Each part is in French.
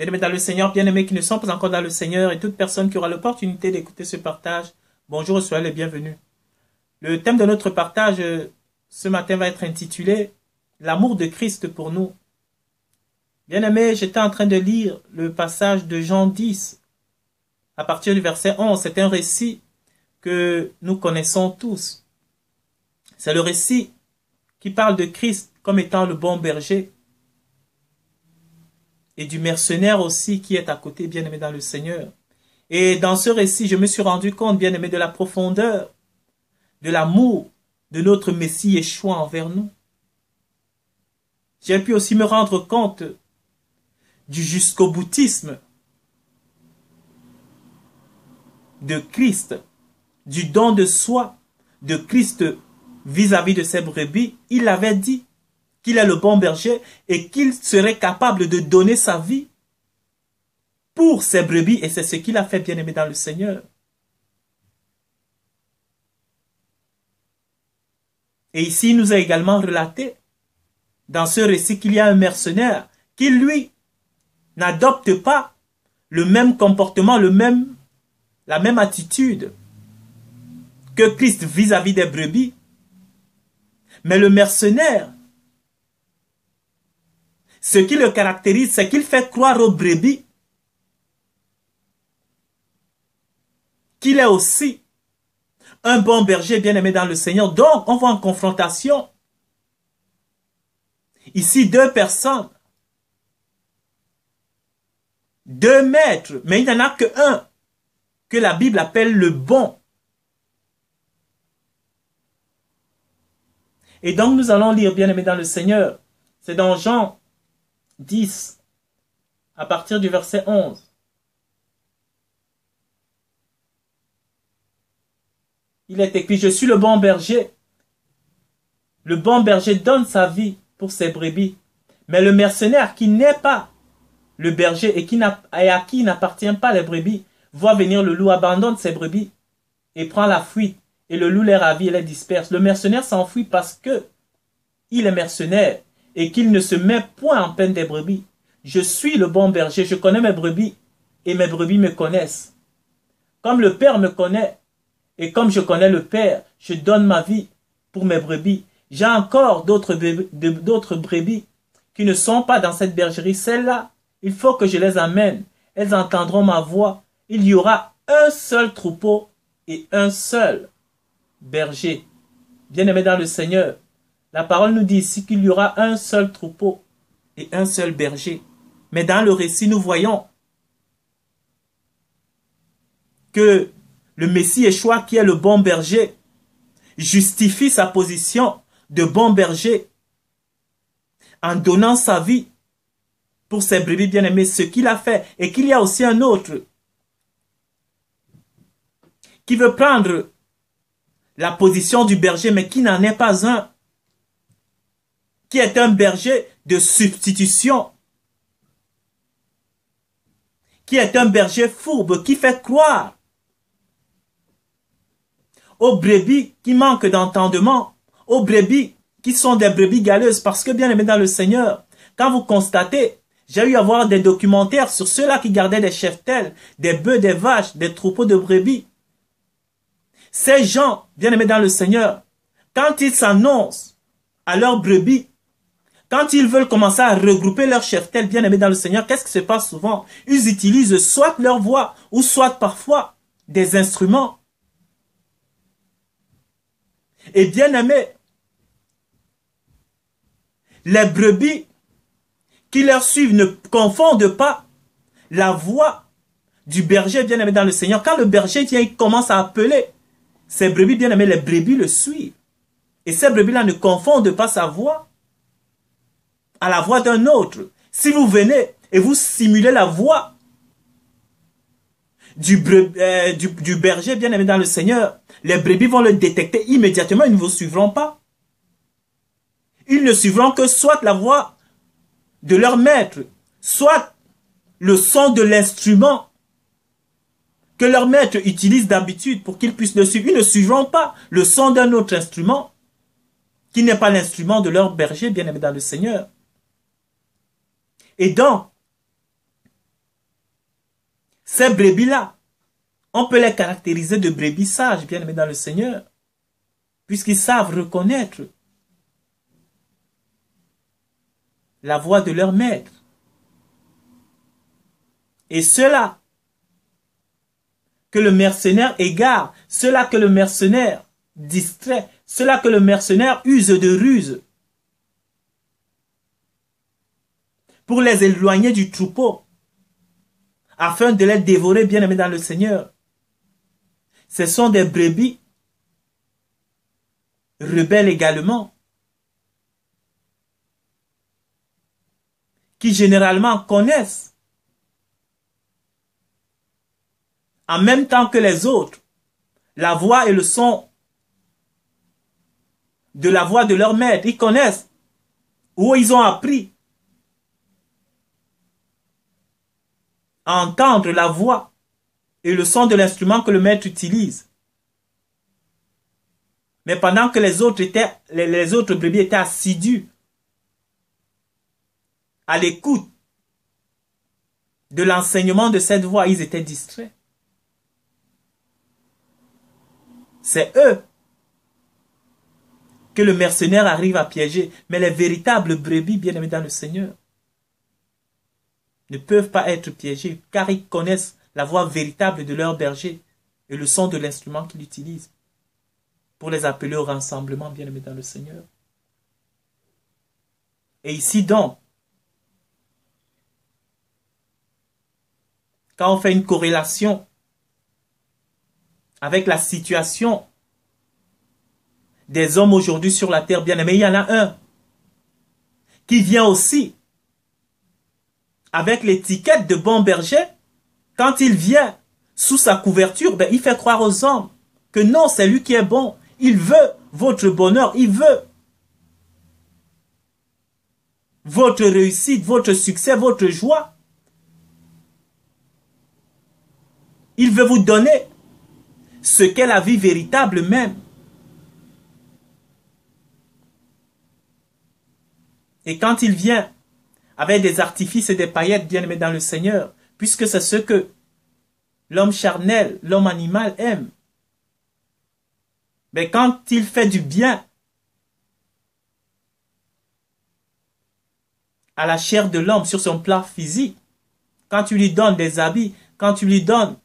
Bien-aimés dans le Seigneur, bien-aimés qui ne sont pas encore dans le Seigneur et toute personne qui aura l'opportunité d'écouter ce partage, bonjour, soyez les bienvenus. Le thème de notre partage ce matin va être intitulé « L'amour de Christ pour nous ». Bien-aimés, j'étais en train de lire le passage de Jean 10 à partir du verset 11. C'est un récit que nous connaissons tous. C'est le récit qui parle de Christ comme étant le bon berger et du mercenaire aussi qui est à côté, bien-aimé dans le Seigneur. Et dans ce récit, je me suis rendu compte, bien-aimé, de la profondeur, de l'amour de notre Messie Yeshua envers nous. J'ai pu aussi me rendre compte du jusqu'au boutisme de Christ, du don de soi de Christ vis-à-vis de ses brebis. Il avait dit qu'il est le bon berger et qu'il serait capable de donner sa vie pour ses brebis. Et c'est ce qu'il a fait, bien-aimé dans le Seigneur. Et ici, il nous a également relaté dans ce récit qu'il y a un mercenaire qui, lui, n'adopte pas le même comportement, la même attitude que Christ vis-à-vis des brebis. Mais le mercenaire, ce qui le caractérise, c'est qu'il fait croire aux brebis qu'il est aussi un bon berger bien-aimé dans le Seigneur. Donc, on voit en confrontation ici deux personnes, deux maîtres, mais il n'y en a qu'un que la Bible appelle le bon. Et donc, nous allons lire, bien-aimé dans le Seigneur. C'est dans Jean 10, à partir du verset 11. Il est écrit, « Je suis le bon berger. Le bon berger donne sa vie pour ses brebis. Mais le mercenaire qui n'est pas le berger et à qui n'appartient pas les brebis, voit venir le loup, abandonne ses brebis et prend la fuite. Et le loup les ravit et les disperse. Le mercenaire s'enfuit parce que il est mercenaire et qu'il ne se met point en peine des brebis. Je suis le bon berger, je connais mes brebis et mes brebis me connaissent. Comme le Père me connaît et comme je connais le Père, je donne ma vie pour mes brebis. J'ai encore d'autres brebis qui ne sont pas dans cette bergerie. Celles-là, il faut que je les amène. Elles entendront ma voix. Il y aura un seul troupeau et un seul berger. Bien-aimé dans le Seigneur, la parole nous dit ici qu'il y aura un seul troupeau et un seul berger. Mais dans le récit, nous voyons que le Messie Yeshua, qui est le bon berger, justifie sa position de bon berger en donnant sa vie pour ses brebis bien-aimés, ce qu'il a fait. Et qu'il y a aussi un autre qui veut prendre la position du berger, mais qui n'en est pas un, qui est un berger de substitution, qui est un berger fourbe, qui fait croire aux brebis qui manquent d'entendement, aux brebis qui sont des brebis galeuses, parce que bien aimé dans le Seigneur, quand vous constatez, j'ai eu à voir des documentaires sur ceux-là qui gardaient des cheptels, des bœufs, des vaches, des troupeaux de brebis. Ces gens, bien aimés dans le Seigneur, quand ils s'annoncent à leurs brebis, quand ils veulent commencer à regrouper leurs cheptels, bien aimés dans le Seigneur, qu'est-ce qui se passe souvent? Ils utilisent soit leur voix, ou soit parfois des instruments. Et bien aimés, les brebis qui leur suivent ne confondent pas la voix du berger bien aimé dans le Seigneur. Quand le berger vient, il commence à appeler ces brebis bien aimés, les brebis le suivent. Et ces brebis-là ne confondent pas sa voix à la voix d'un autre. Si vous venez et vous simulez la voix du berger bien aimé dans le Seigneur, les brebis vont le détecter immédiatement, ils ne vous suivront pas. Ils ne suivront que soit la voix de leur maître, soit le son de l'instrument que leur maître utilise d'habitude pour qu'ils puissent le suivre. Ils ne suivront pas le son d'un autre instrument qui n'est pas l'instrument de leur berger bien aimé dans le Seigneur. Et donc, Ces brebis-là, on peut les caractériser de brebis sages, bien-aimés dans le Seigneur, puisqu'ils savent reconnaître la voix de leur maître. Et ceux-là que le mercenaire égare, ceux-là que le mercenaire distrait, ceux-là que le mercenaire use de ruse pour les éloigner du troupeau, afin de les dévorer, bien-aimés dans le Seigneur. Ce sont des brebis rebelles également, qui généralement connaissent en même temps que les autres la voix et le son de la voix de leur maître. Ils connaissent où ils ont appris à entendre la voix et le son de l'instrument que le maître utilise. Mais pendant que les autres brebis étaient assidus à l'écoute de l'enseignement de cette voix, ils étaient distraits. C'est eux que le mercenaire arrive à piéger. Mais les véritables brebis, bien-aimés dans le Seigneur, ne peuvent pas être piégés, car ils connaissent la voix véritable de leur berger et le son de l'instrument qu'il utilise pour les appeler au rassemblement, bien-aimés dans le Seigneur. Et ici donc, quand on fait une corrélation avec la situation des hommes aujourd'hui sur la terre, bien-aimés, il y en a un qui vient aussi avec l'étiquette de bon berger. Quand il vient sous sa couverture, ben, il fait croire aux hommes que non, c'est lui qui est bon. Il veut votre bonheur, il veut votre réussite, votre succès, votre joie. Il veut vous donner ce qu'est la vie véritable même. Et quand il vient avec des artifices et des paillettes, bien-aimés dans le Seigneur, puisque c'est ce que l'homme charnel, l'homme animal aime. Mais quand il fait du bien à la chair de l'homme sur son plan physique, quand tu lui donnes des habits, quand tu lui donnes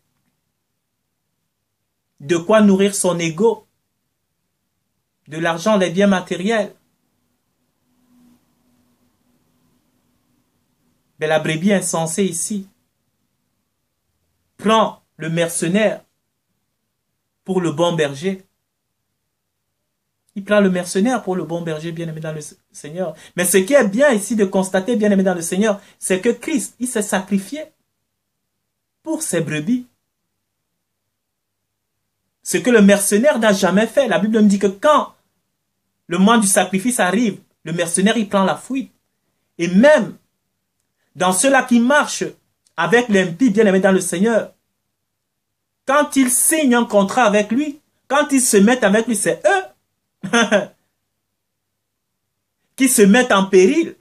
de quoi nourrir son ego, de l'argent, des biens matériels, mais la brebis insensée ici prend le mercenaire pour le bon berger. Il prend le mercenaire pour le bon berger, bien-aimé dans le Seigneur. Mais ce qui est bien ici de constater, bien-aimé dans le Seigneur, c'est que Christ, il s'est sacrifié pour ses brebis. Ce que le mercenaire n'a jamais fait. La Bible me dit que quand le moment du sacrifice arrive, le mercenaire, il prend la fuite. Et même dans ceux-là qui marchent avec l'impie, bien-aimé dans le Seigneur, quand ils signent un contrat avec lui, quand ils se mettent avec lui, c'est eux qui se mettent en péril.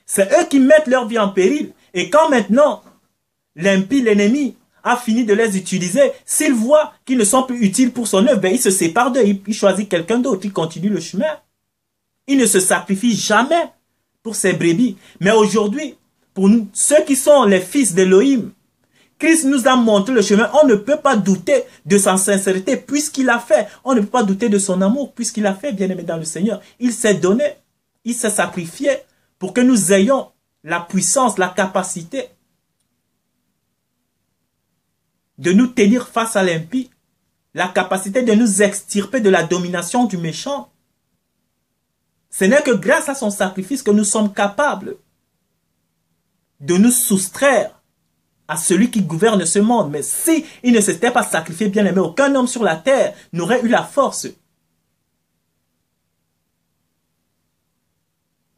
C'est eux qui mettent leur vie en péril. Et quand maintenant l'impie, l'ennemi, a fini de les utiliser, s'il voit qu'ils ne sont plus utiles pour son œuvre, ben il se sépare d'eux, il choisit quelqu'un d'autre, il continue le chemin. Il ne se sacrifie jamais pour ses brebis. Mais aujourd'hui, pour nous, ceux qui sont les fils d'Élohim, Christ nous a montré le chemin. On ne peut pas douter de sa sincérité puisqu'il l'a fait. On ne peut pas douter de son amour puisqu'il l'a fait, bien-aimé dans le Seigneur. Il s'est donné, il s'est sacrifié pour que nous ayons la puissance, la capacité de nous tenir face à l'impie, la capacité de nous extirper de la domination du méchant. Ce n'est que grâce à son sacrifice que nous sommes capables de nous soustraire à celui qui gouverne ce monde. Mais si il ne s'était pas sacrifié, bien aimé, aucun homme sur la terre n'aurait eu la force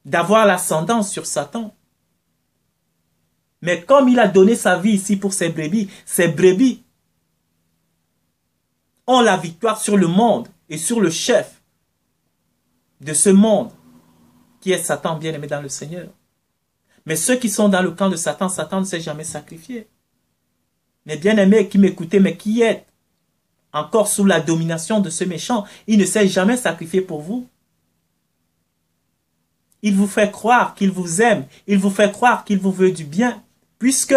d'avoir l'ascendance sur Satan. Mais comme il a donné sa vie ici pour ses brebis ont la victoire sur le monde et sur le chef de ce monde qui est Satan, bien aimé dans le Seigneur. Mais ceux qui sont dans le camp de Satan, Satan ne s'est jamais sacrifié. Les bien-aimés qui m'écoutez, mais qui êtes encore sous la domination de ce méchant, il ne s'est jamais sacrifié pour vous. Il vous fait croire qu'il vous aime, il vous fait croire qu'il vous veut du bien, puisque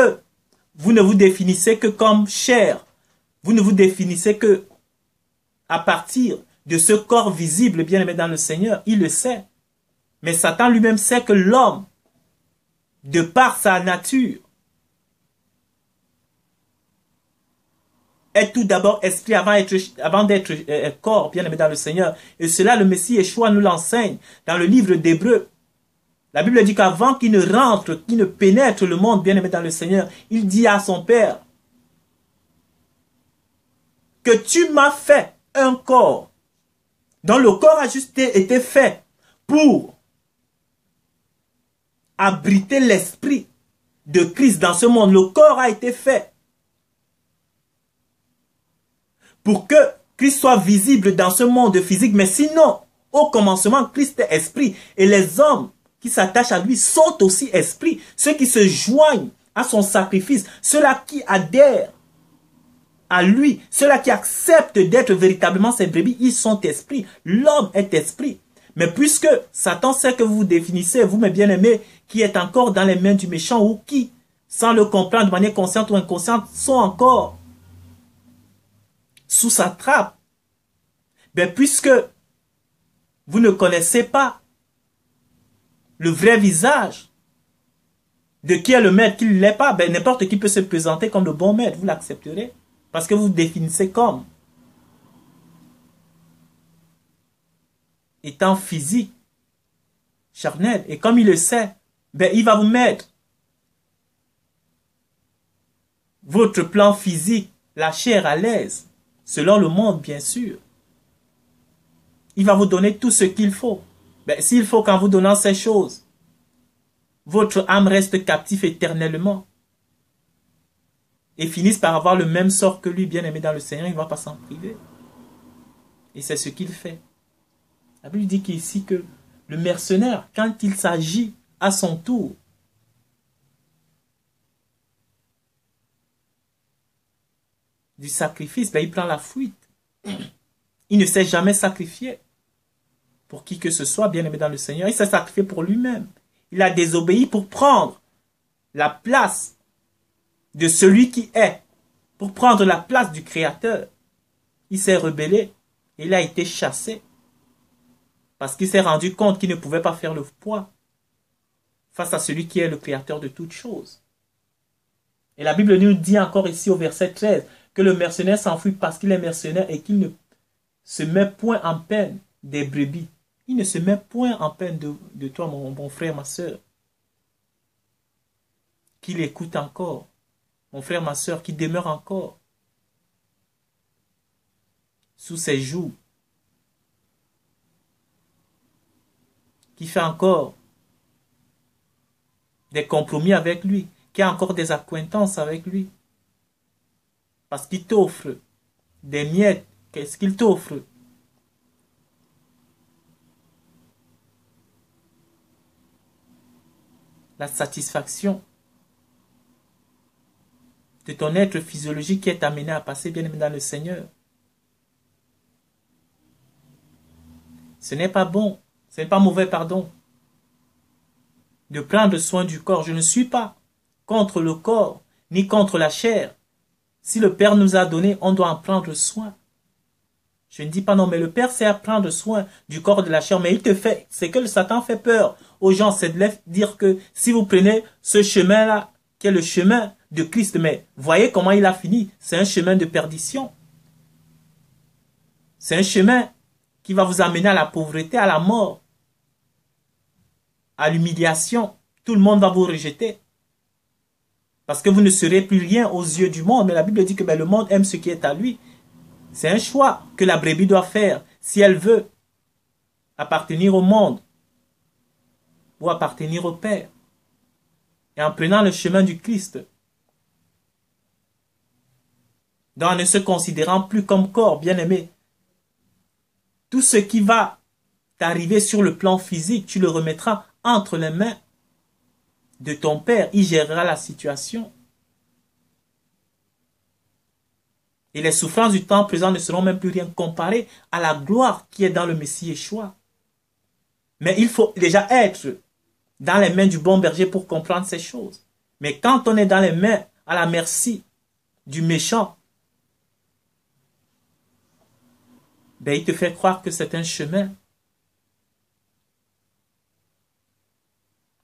vous ne vous définissez que comme chair, vous ne vous définissez que à partir de ce corps visible, bien-aimé dans le Seigneur, il le sait. Mais Satan lui-même sait que l'homme, de par sa nature, est tout d'abord esprit avant d'être corps, bien-aimé dans le Seigneur. Et cela, le Messie Yeshua nous l'enseigne dans le livre d'Hébreux. La Bible dit qu'avant qu'il ne rentre, qu'il ne pénètre le monde, bien-aimé dans le Seigneur, il dit à son Père que tu m'as fait un corps dont le corps a juste été fait pour abriter l'esprit de Christ dans ce monde. Le corps a été fait pour que Christ soit visible dans ce monde physique. Mais sinon, au commencement, Christ est esprit. Et les hommes qui s'attachent à lui sont aussi esprits. Ceux qui se joignent à son sacrifice, ceux-là qui adhèrent à lui, ceux-là qui acceptent d'être véritablement ses brebis, ils sont esprits. L'homme est esprit. Mais puisque Satan sait que vous vous définissez, vous mes bien-aimés, qui êtes encore dans les mains du méchant ou qui, sans le comprendre de manière consciente ou inconsciente, sont encore sous sa trappe, ben puisque vous ne connaissez pas le vrai visage de qui est le maître, qui ne l'est pas, ben n'importe qui peut se présenter comme le bon maître, vous l'accepterez, parce que vous vous définissez comme étant physique, charnel, et comme il le sait, ben il va vous mettre votre plan physique, la chair à l'aise, selon le monde bien sûr. Il va vous donner tout ce qu'il faut. Ben, s'il faut qu'en vous donnant ces choses, votre âme reste captive éternellement et finisse par avoir le même sort que lui, bien-aimé dans le Seigneur, il ne va pas s'en priver. Et c'est ce qu'il fait. La Bible dit ici que le mercenaire, quand il s'agit à son tour du sacrifice, ben, il prend la fuite. Il ne s'est jamais sacrifié pour qui que ce soit, bien-aimé dans le Seigneur. Il s'est sacrifié pour lui-même. Il a désobéi pour prendre la place de celui qui est, pour prendre la place du Créateur. Il s'est rebellé et il a été chassé parce qu'il s'est rendu compte qu'il ne pouvait pas faire le poids face à celui qui est le Créateur de toutes choses. Et la Bible nous dit encore ici au verset 13 que le mercenaire s'enfuit parce qu'il est mercenaire et qu'il ne se met point en peine des brebis. Il ne se met point en peine de toi, mon frère, ma soeur. Qu'il écoute encore. Mon frère, ma soeur, qui demeure encore sous ses joues. Qui fait encore des compromis avec lui. Qui a encore des accointances avec lui. Parce qu'il t'offre des miettes. Qu'est-ce qu'il t'offre? La satisfaction de ton être physiologique qui est amené à passer bien aimé dans le Seigneur. Ce n'est pas bon, ce n'est pas mauvais, pardon, de prendre soin du corps. Je ne suis pas contre le corps, ni contre la chair. Si le Père nous a donné, on doit en prendre soin. Je ne dis pas non, mais le Père sait à prendre soin du corps et de la chair, mais il te fait, c'est que le Satan fait peur aux gens, c'est de dire que si vous prenez ce chemin-là, qui est le chemin de Christ, mais voyez comment il a fini, c'est un chemin de perdition. C'est un chemin qui va vous amener à la pauvreté, à la mort, à l'humiliation. Tout le monde va vous rejeter. Parce que vous ne serez plus rien aux yeux du monde. Mais la Bible dit que ben, le monde aime ce qui est à lui. C'est un choix que la brebis doit faire si elle veut appartenir au monde ou appartenir au Père. Et en prenant le chemin du Christ, donc en ne se considérant plus comme corps, bien-aimé, tout ce qui va t'arriver sur le plan physique, tu le remettras entre les mains de ton Père, il gérera la situation. Et les souffrances du temps présent ne seront même plus rien comparées à la gloire qui est dans le Messie Yeshua. Mais il faut déjà être dans les mains du bon berger pour comprendre ces choses. Mais quand on est dans les mains à la merci du méchant, ben il te fait croire que c'est un chemin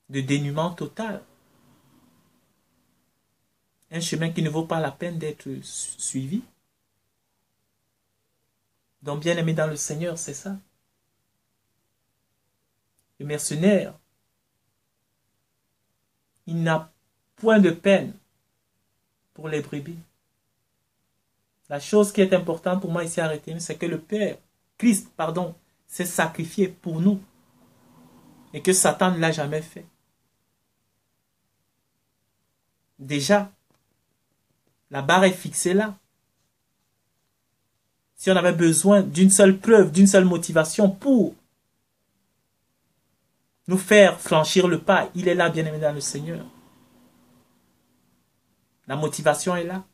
de dénuement total. Un chemin qui ne vaut pas la peine d'être suivi. Donc, bien aimé dans le Seigneur, c'est ça. Le mercenaire, il n'a point de peine pour les brebis. La chose qui est importante pour moi ici à retenir, c'est que le Père, Christ, pardon, s'est sacrifié pour nous et que Satan ne l'a jamais fait. Déjà, la barre est fixée là. Si on avait besoin d'une seule preuve, d'une seule motivation pour nous faire franchir le pas, il est là, bien aimé dans le Seigneur. La motivation est là.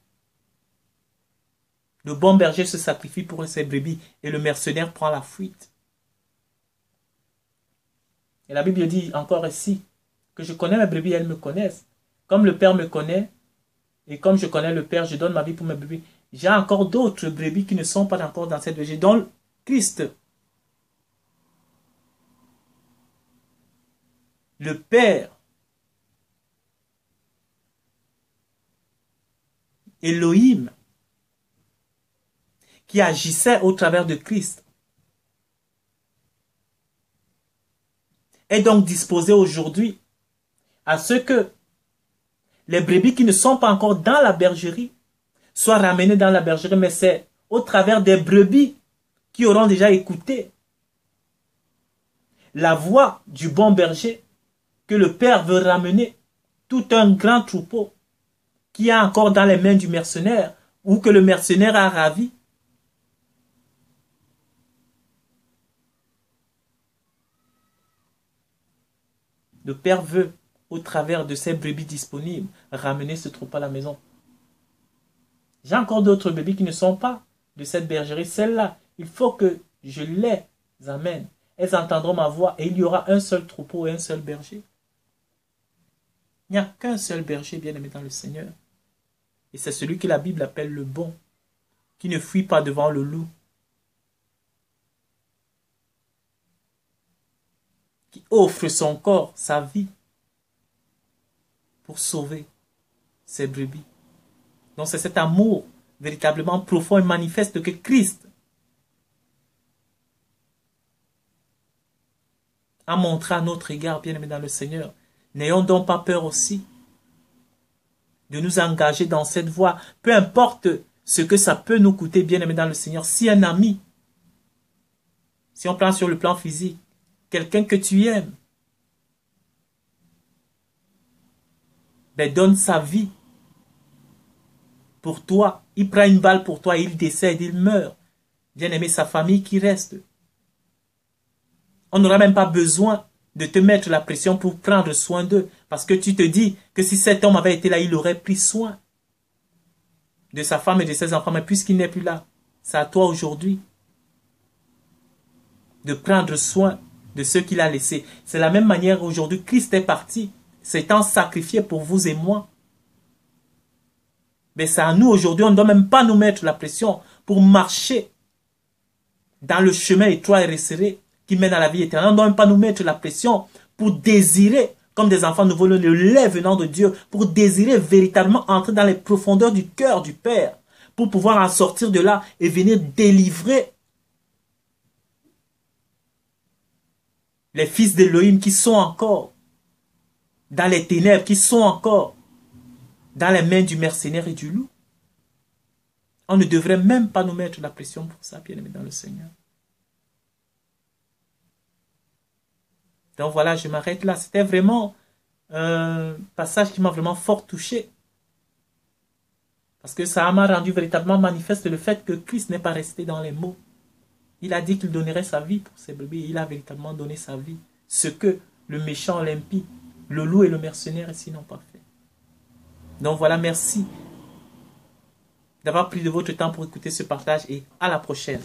Le bon berger se sacrifie pour ses brebis et le mercenaire prend la fuite. Et la Bible dit encore ici que je connais mes brebis, elles me connaissent. Comme le Père me connaît et comme je connais le Père, je donne ma vie pour mes brebis. J'ai encore d'autres brebis qui ne sont pas encore dans cette bergerie, dont Christ. Le Père, Elohim, qui agissait au travers de Christ, est donc disposé aujourd'hui à ce que les brebis qui ne sont pas encore dans la bergerie soient ramenées dans la bergerie, mais c'est au travers des brebis qui auront déjà écouté la voix du bon berger que le Père veut ramener tout un grand troupeau qui est encore dans les mains du mercenaire ou que le mercenaire a ravi. Le Père veut, au travers de ces brebis disponibles, ramener ce troupeau à la maison. J'ai encore d'autres brebis qui ne sont pas de cette bergerie. Celles-là, il faut que je les amène. Elles entendront ma voix et il y aura un seul troupeau et un seul berger. Il n'y a qu'un seul berger bien-aimé dans le Seigneur. Et c'est celui que la Bible appelle le bon, qui ne fuit pas devant le loup, qui offre son corps, sa vie, pour sauver ses brebis. Donc c'est cet amour véritablement profond et manifeste que Christ a montré à notre égard, bien-aimés dans le Seigneur. N'ayons donc pas peur aussi de nous engager dans cette voie, peu importe ce que ça peut nous coûter, bien-aimés dans le Seigneur. Si un ami, si on prend sur le plan physique, quelqu'un que tu aimes, ben donne sa vie pour toi, il prend une balle pour toi, il décède, il meurt. Bien-aimé, sa famille qui reste. On n'aura même pas besoin de te mettre la pression pour prendre soin d'eux. Parce que tu te dis que si cet homme avait été là, il aurait pris soin de sa femme et de ses enfants. Mais puisqu'il n'est plus là, c'est à toi aujourd'hui de prendre soin de ceux qu'il a laissés. C'est la même manière aujourd'hui, Christ est parti, s'étant sacrifié pour vous et moi. Mais c'est à nous aujourd'hui, on ne doit même pas nous mettre la pression pour marcher dans le chemin étroit et resserré qui mène à la vie éternelle. On ne doit même pas nous mettre la pression pour désirer, comme des enfants nouveau, le lait venant de Dieu, pour désirer véritablement entrer dans les profondeurs du cœur du Père, pour pouvoir en sortir de là et venir délivrer les fils d'Élohim qui sont encore dans les ténèbres, qui sont encore dans les mains du mercenaire et du loup. On ne devrait même pas nous mettre la pression pour ça, bien aimé dans le Seigneur. Donc voilà, je m'arrête là. C'était vraiment un passage qui m'a vraiment fort touché. Parce que ça m'a rendu véritablement manifeste le fait que Christ n'est pas resté dans les mots. Il a dit qu'il donnerait sa vie pour ses brebis. Il a véritablement donné sa vie. Ce que le méchant, l'impie, Le loup et le mercenaire ici n'ont pas fait. Donc voilà, merci d'avoir pris de votre temps pour écouter ce partage et à la prochaine.